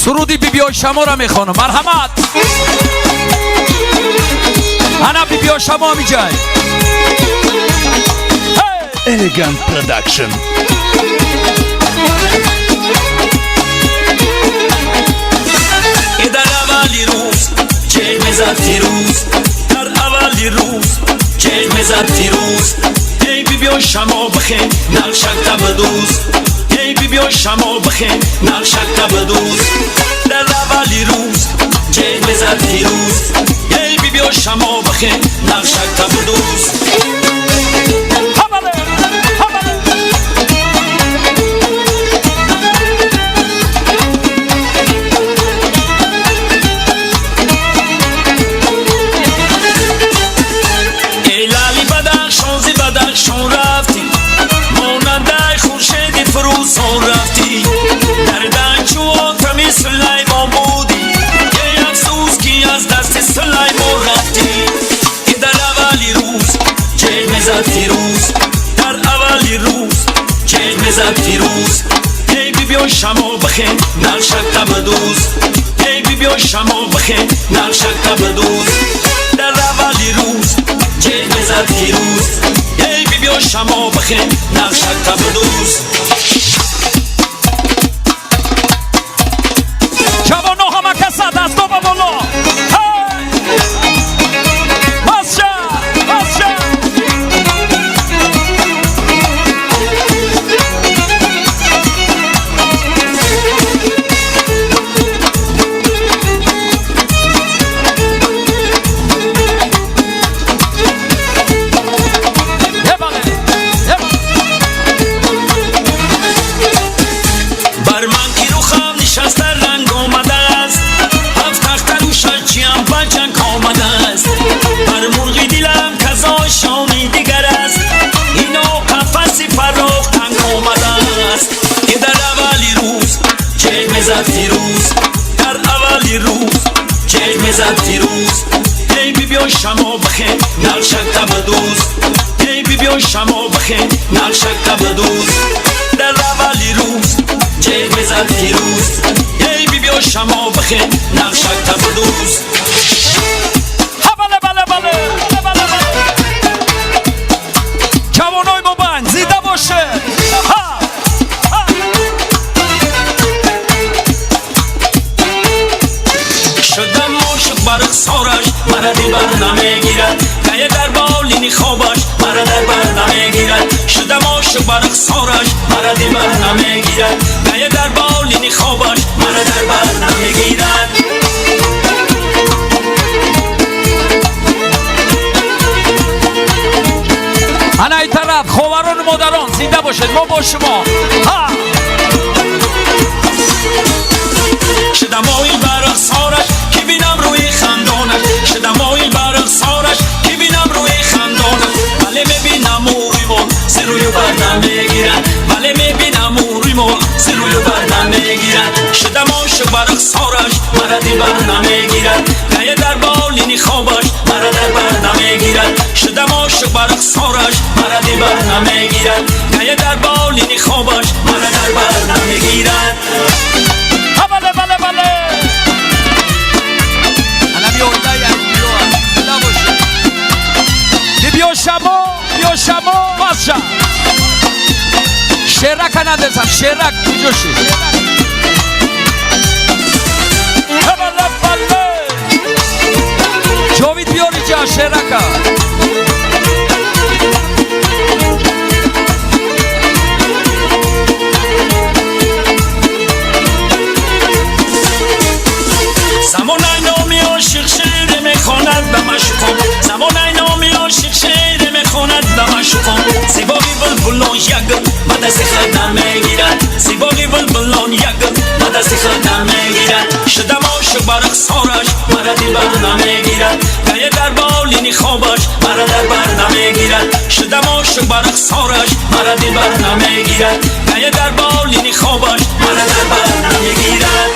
سرودی بیبیای شما را میخوانم. مرحمت. انا بیبیای شما میجای Elegant Production. در اولی روز چشم زد فیروز، در اولی روز چشم زد فیروز. ای بیبیای شما بخیر نقشک تا بدوز، ای بیبیای شما بخیر نقشک تا بدوز. در اولی روز چشم زد فیروز، ای بیبیای شما بخیر نقشک تا بدوز. بدخشان رفتی مانند خورشید فروزان رفتی، در دنچو آتمی سلیمان بودی، یه افسوس کی از دست سلیمان رفتی. ای در اولی روز چشم زد فیروز، در اولی روز چشم زد فیروز. ای بیبیای شما بخیر نقشک تا بدوز، ای بیبیای شما بخیر نقشک تا بدوز. در اولی روز چشم زد فیروز، ای بیبیای شما بخیر نقشک تا بدوز. جوانو همه کسا دستو با بالا بسشه بسشه. بر من کی رو خم نشسته رنگ آمده است، هفت تخت رو شرچیم بچنگ آمده است. بر مرغی دلم کزا شانی دیگر است، اینا قفصی فراخ تنگ آمده است. ای در اولی روز چشم زد فیروز، در اولی روز چشم زد فیروز. ای بیبیای شما بخیر نقشک تا بدوز، ای بیبیای شما بخیر نقشک تا بدوز. در اولی روز چشم زد فیروز، ای بیبیای شما بخیر نقشک تا بدوز. بله بله بله بله بله. جوانای ما بند زیده باشه. ها ها. شدم عاشق بر رخسارش مرا دلبر نمیگیرد، گیه در بالین خوابش مرا در بر نمیگیرد. شدم عاشق بر رخسارش مرا دلبر نمیگیرد، گیه در بالین خوابش مرا در بر نمیگیرد. انا این طرف خواهران و مادران زنده باشید، ما با شما. ها شدم آیل بر رخسارش که بینم روی خندانش، شدم آیل بر رخسارش که بینم روی خندانش. بله میبینم اوری مال سر روی بر نمیگیرد، بله میبینم اوری مال سر روی بر نمیگیرد. شدم عاشق بر رخسارش مرا دلبر نمیگیرد، گیه در بالین خوابش مرا در بر نمیگیرد. شدم عاشق بر رخسارش مرا دلبر نمیگیرد، گیه در بالین خوابش مرا در بر نمیگیرد. بله بله بله. انا بیایده یک بیوه زنده باشه. بیا شما بیا شما بسشه. شرک ندرسم شرک کجاشی. بله بله. جاوید بیاری جا شرکه. زمانه نامی عاشق شعر میخواند به مشکم، زمانه نامی عاشق شعر میخواند به مشکم. زیبایی بلبلان یگل من دست خود نمیگیرد، زیبایی بلبلان یگل من دست خود نمیگیرد. شدم عاشق بر رخسارش مرا دلبر نمیگیرد، گیه در بالین خوابش مرا در بر نمیگیرد. شدم عاشق بر رخسارش مرا دلبر نمیگیرد، گیه در بالین خوابش مرا در بر نمیگیرد.